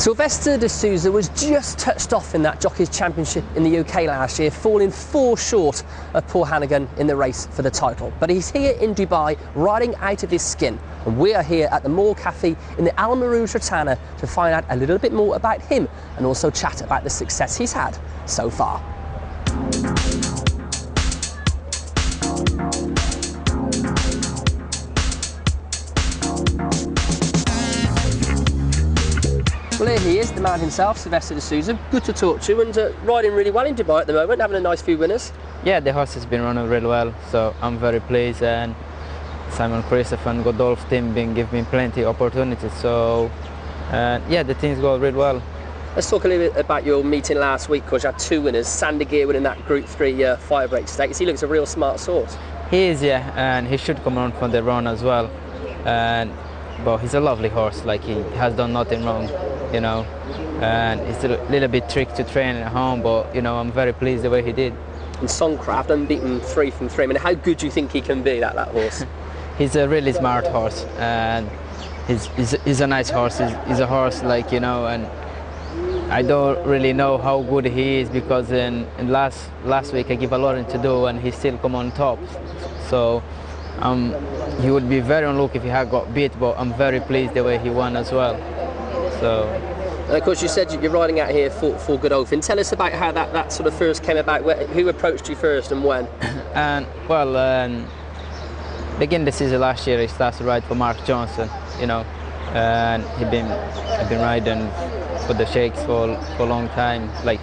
Silvestre De Sousa was just touched off in that Jockey's Championship in the UK last year, falling 4 short of Paul Hannigan in the race for the title. But he's here in Dubai, riding out of his skin. And we are here at the Mall Cafe in the Al Marouj Rotana to find out a little bit more about him and also chat about the success he's had so far. Well, here he is, the man himself, Silvestre De Sousa. Good to talk to you, and riding really well in Dubai at the moment, having a nice few winners. Yeah, the horse has been running really well, so I'm very pleased, and Simon Christopher and Godolph team been giving me plenty of opportunities, so yeah, the things go really well. Let's talk a little bit about your meeting last week, because you had 2 winners, Sander Gear winning that Group 3 fire break stakes. He looks a real smart horse. He is, yeah, and he should come on for the run as well. But he's a lovely horse, like he has done nothing wrong, you know, and it's a little bit tricky to train at home, but you know, I'm very pleased the way he did. And Songcraft, unbeaten 3 from 3. I mean, how good do you think he can be, that horse? He's a really smart horse, and he's a nice horse. He's a horse, like, you know, and I don't really know how good he is, because in last week I give a lot to do and he still come on top. So he would be very unlucky if he had got beat, but I'm very pleased the way he won as well. So. And of course, you said you're riding out here for Godolph. Tell us about how that sort of first came about. Who approached you first and when? And well, beginning the season last year, I started to ride for Mark Johnson, you know, and I've been riding for the Sheikhs for a long time. Like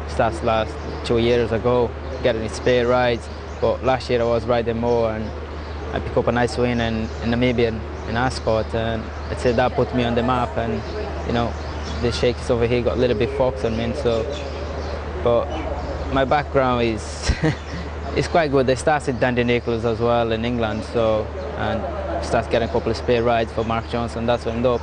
starts last 2 years ago, getting his spare rides. But last year I was riding more, and I picked up a nice win in Namibia in Ascot, and I'd say that put me on the map. And you know, the Sheikhs over here got a little bit focused on me. So, but my background is is quite good. I started with Dandy Nicholas as well in England, so, and started getting a couple of spare rides for Mark Johnson. That's what I ended up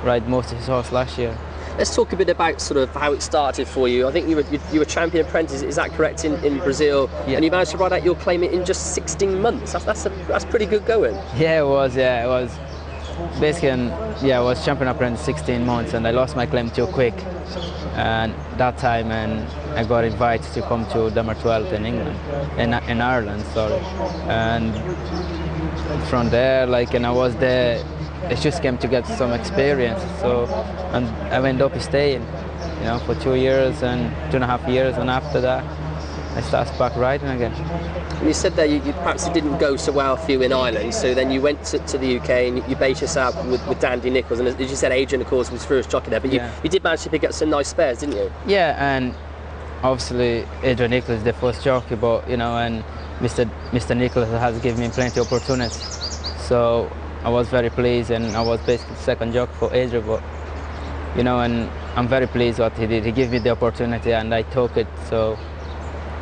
riding most of his horse last year. Let's talk a bit about sort of how it started for you. I think you were champion apprentice, is that correct, in Brazil? Yeah. And you managed to ride out your claim in just 16 months. That's pretty good going. Yeah, it was. Yeah, it was. Basically, yeah, I was champion apprentice 16 months, and I lost my claim too quick. And that time, and I got invited to come to Dummer 12 in England, in Ireland, sorry. And from there, like, and I was there. I just came to get some experience, so, and I ended up staying, you know, for 2 years and 2.5 years, and after that, I started back riding again. And you said that you perhaps it didn't go so well for you in Ireland, so then you went to the UK and you based yourself with Dandy Nichols, and as you said, Adrian, of course, was first jockey there, but yeah. you did manage to pick up some nice spares, didn't you? Yeah, and obviously Adrian Nichols is the first jockey, but you know, and Mr. Nichols has given me plenty of opportunities, so I was very pleased, and I was basically second jockey for Adrian, but you know, and I'm very pleased what he did. He gave me the opportunity and I took it, so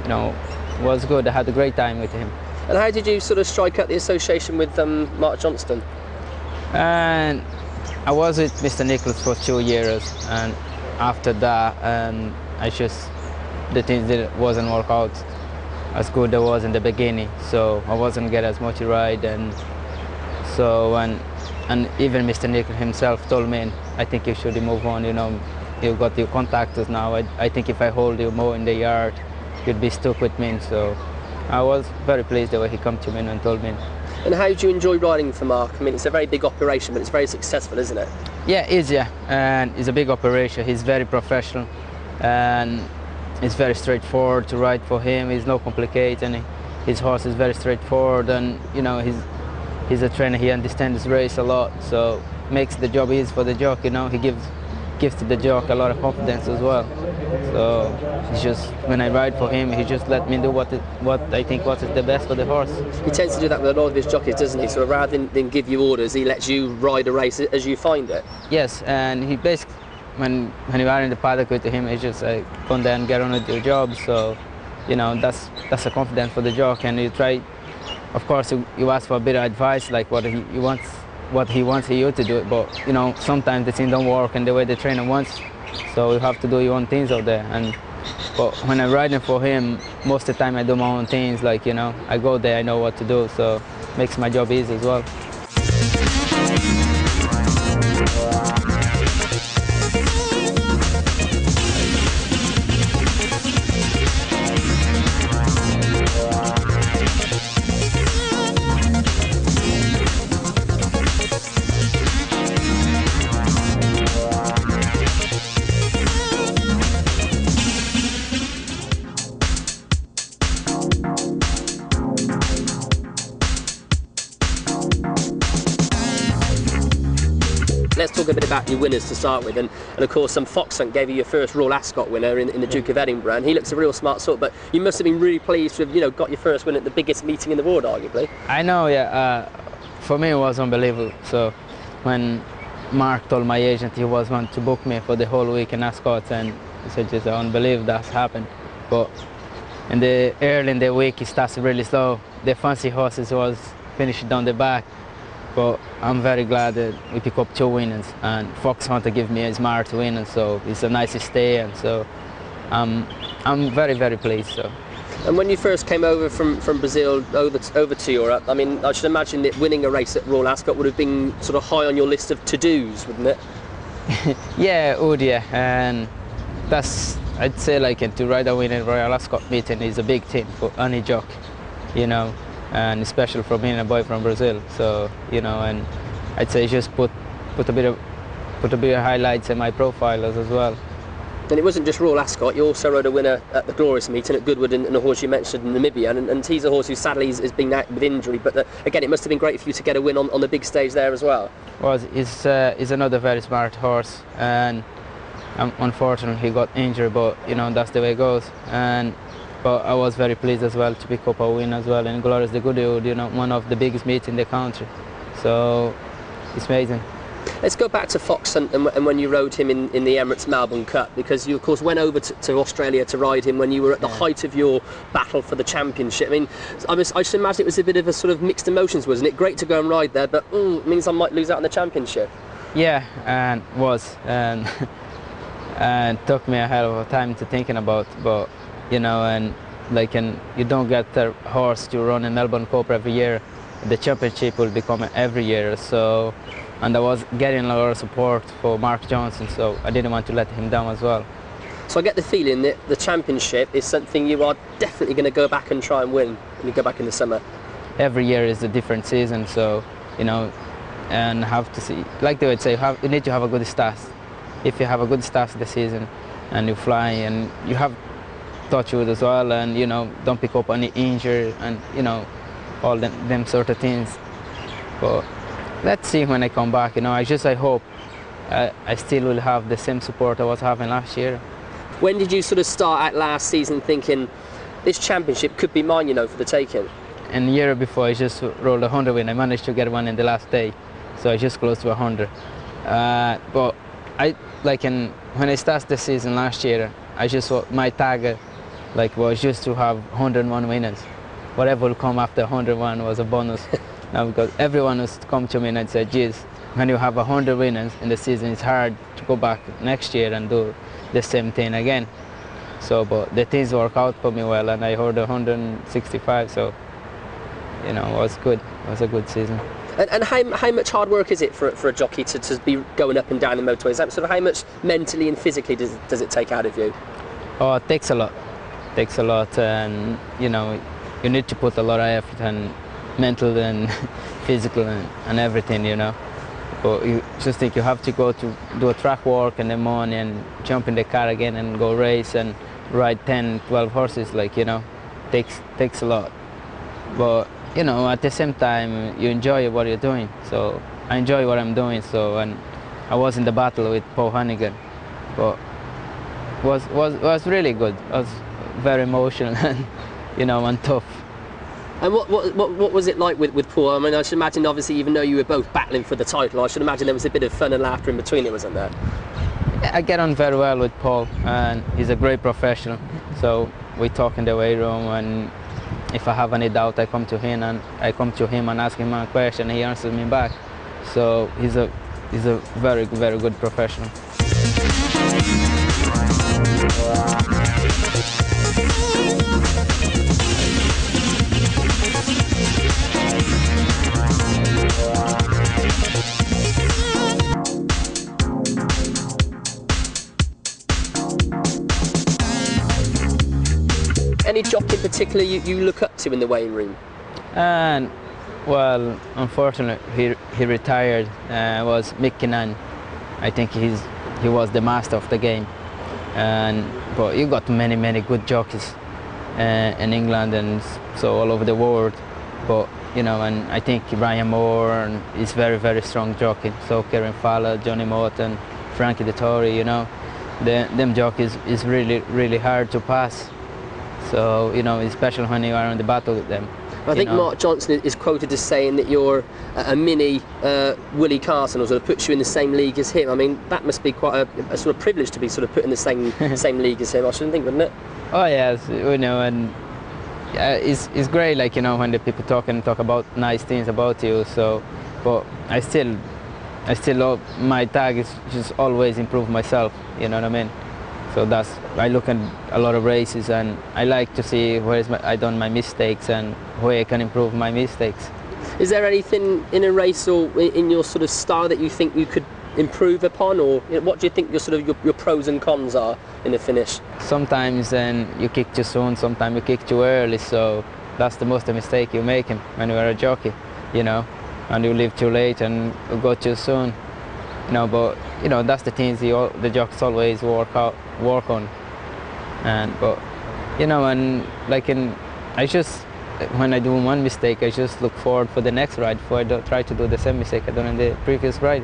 you know, it was good. I had a great time with him. And how did you sort of strike up the association with Mark Johnston? And I was with Mr. Nichols for 2 years, and after that, the things wasn't work out as good as I was in the beginning, so I wasn't getting as much ride, and so and even Mr. Nichols himself told me, I think you should move on. You know, you got your contactors now. I think if I hold you more in the yard, you'd be stuck with me. So I was very pleased the way he come to me and told me. And how do you enjoy riding for Mark? I mean, it's a very big operation, but it's very successful, isn't it? Yeah, it is, yeah. And it's a big operation. He's very professional, and it's very straightforward to ride for him. He's no complicated. His horse is very straightforward, and you know, he's a trainer. He understands his race a lot, so makes the job easy for the jockey. You know, he gives to the jockey a lot of confidence as well. So it's just, when I ride for him, he just let me do what I think is the best for the horse. He tends to do that with a lot of his jockeys, doesn't he? So rather than give you orders, he lets you ride a race as you find it. Yes, and he basically, when you are in the paddock with him, he's just like, come there and get on with your job. So you know, that's a confidence for the jockey, and you try. Of course, you ask for a bit of advice, like what he wants you to do, but you know, sometimes the thing don't work and the way the trainer wants, so you have to do your own things out there. But when I'm riding for him, most of the time I do my own things, like, you know, I go there, I know what to do, so it makes my job easy as well. Let's talk a bit about your winners to start with, and of course Fox Hunt gave you your first Royal Ascot winner in the Duke of Edinburgh, and he looks a real smart sort, but you must have been really pleased to have got your first win at the biggest meeting in the world, arguably. I know, yeah. For me it was unbelievable. So when Mark told my agent he was going to book me for the whole week in Ascot, and he said just unbelievable that's happened. But early in the week it starts really slow. The fancy horses was finished down the back. But I'm very glad that we pick up 2 winners, and Fox Hunter give me a smart win, and so it's a nice stay, and so I'm very, very pleased. So. And when you first came over from Brazil over to Europe, I mean, I should imagine that winning a race at Royal Ascot would have been sort of high on your list of to-dos, wouldn't it? Yeah, it would, yeah. And that's, I'd say, like, to ride a win in Royal Ascot meeting is a big thing for any jockey, and especially for being a boy from Brazil. So, and I'd say just put a bit of highlights in my profile as well. And it wasn't just Royal Ascot, you also rode a winner at the Glorious meeting at Goodwood, and a horse you mentioned in Namibia, and he's a horse who sadly has been out with injury, but again, it must have been great for you to get a win on the big stage there as well. Well, he's another very smart horse, and unfortunately he got injured, but that's the way it goes. But I was very pleased as well to pick up a win as well in Glorious de Goodwood, one of the biggest meets in the country. So it's amazing. Let's go back to Fox Hunt and when you rode him in the Emirates Melbourne Cup, because you of course went over to Australia to ride him when you were at the height of your battle for the championship. I mean, I should imagine it was a bit of a sort of mixed emotions, wasn't it? Great to go and ride there, but it means I might lose out on the championship. Yeah, and and took me a hell of a time to thinking about, but you don't get the horse to run in Melbourne Cup every year. The championship will become every year, so. And I was getting a lot of support for Mark Johnson, so I didn't want to let him down as well. So I get the feeling that the championship is something you are definitely going to go back and try and win when you go back in the summer. Every year is a different season, so and have to see, like they would say, you need to have a good start. If you have a good start to the season, and you fly, and you have touchwood as well, and don't pick up any injury, and all them sort of things. But let's see when I come back. I hope I still will have the same support I was having last year. When did you sort of start out last season thinking this championship could be mine, for the taking? And the year before I just rolled 100 win. I managed to get one in the last day, so I just close to 100. But when I started the season last year, I just my target was just to have 101 winners. Whatever will come after 101 was a bonus. Now, because everyone has come to me and said, geez, when you have 100 winners in the season, it's hard to go back next year and do the same thing again. So, but the things work out for me well, and I heard 165, so, it was good. It was a good season. And how much hard work is it for a jockey to be going up and down the motorway? Is that sort of how much mentally and physically does it take out of you? Oh, it takes a lot. It takes a lot, and, you need to put a lot of effort and mental and physical and everything, But you just think you have to go to do a track walk in the morning and jump in the car again and go race and ride 10, 12 horses, takes a lot. But, at the same time, you enjoy what you're doing. So I enjoy what I'm doing. So, and I was in the battle with Paul Hannigan, but was really good. I was very emotional and, and tough. And what was it like with Paul? I mean, I should imagine, obviously, even though you were both battling for the title, I should imagine there was a bit of fun and laughter in between it, wasn't there? Yeah, I get on very well with Paul, and he's a great professional. So we talk in the weight room, and if I have any doubt, I come to him and ask him a question, and he answers me back. So he's a very, very good professional. Any jockey in particular you look up to in the weighing room? And well, unfortunately, he retired. Was Meydan. I think he was the master of the game. But you got many good jockeys in England and so all over the world. But you know, and I think Brian Moore is very strong jockey. So Kieran Fowler, Johnny Morton, Frankie Dettori, you know, them jockeys is really hard to pass. So, you know, it's special when you are on the battle with them. I think Mark Johnson is quoted as saying that you're a mini Willie Carson, or sort of puts you in the same league as him. I mean, that must be quite a sort of privilege to be sort of put in the same league as him, I shouldn't think, wouldn't it? Oh yes, you know, and it's great, like, you know, when the people talk about nice things about you. So, but I still my tag is just always improve myself. You know what I mean? So I look at a lot of races, and I like to see where I done my mistakes and where I can improve my mistakes. Is there anything in a race or in your sort of style that you think you could improve upon, or what do you think your pros and cons are in the finish? Sometimes you kick too soon, sometimes you kick too early, so that's the most mistake you make when you are a jockey, you know, and you leave too late and you go too soon. No, but you know, that's the things the jockeys always work on. But you know, and like when I do one mistake, I just look forward for the next ride before I try to do the same mistake I done in the previous ride.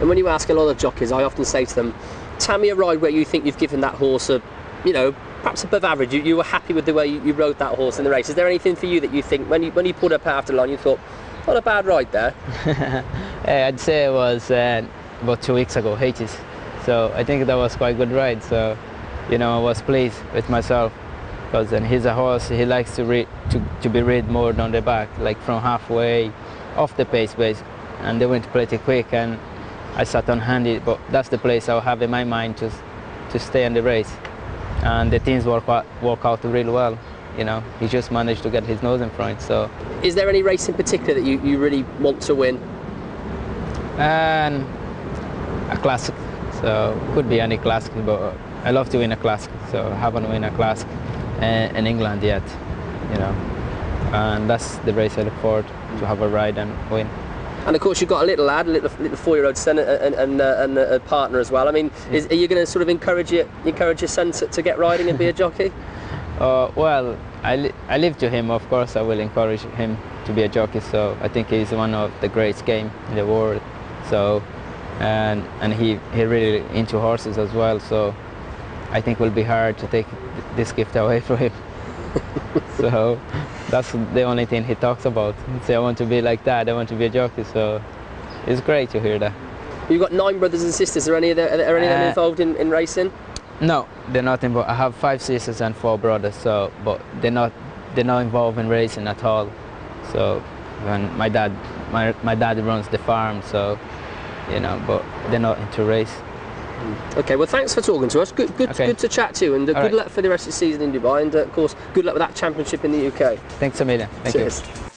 And when you ask a lot of jockeys, I often say to them, tell me a ride where you think you've given that horse you know, perhaps above average. You were happy with the way you rode that horse in the race. Is there anything for you that you think when you pulled up after the line, you thought, not a bad ride there? I'd say it was about 2 weeks ago, H's. So I think that was quite a good ride. So, you know, I was pleased with myself, because then he's a horse, he likes to be read more down the back, like from halfway off the pace base, and they went pretty quick, and I sat on handy, but that's the place I'll have in my mind to stay in the race. And the things work out really well. You know, he just managed to get his nose in front. So, is there any race in particular that you really want to win? And a classic. So could be any classic, but I love to win a classic. So I haven't won a classic in England yet. You know, and that's the race I look forward to have a ride and win. And of course, you've got a little lad, a little 4-year-old son, and a partner as well. I mean, are you going to sort of encourage your son to get riding and be a jockey? Well, I live to him. Of course, I will encourage him to be a jockey. So I think he's one of the greatest game in the world. So, and he really into horses as well. So I think it will be hard to take this gift away from him. So that's the only thing he talks about. He says, I want to be like that, I want to be a jockey. So it's great to hear that. You've got 9 brothers and sisters. Are any of them involved in racing? No, they're not involved. I have 5 sisters and 4 brothers. So, but they're not involved in racing at all. So, when my dad runs the farm. So, you know, but they're not into race. Okay, well, thanks for talking to us. Good to chat to you, and good luck for the rest of the season in Dubai, and of course, good luck with that championship in the UK. Thanks a million. Thank Cheers. you.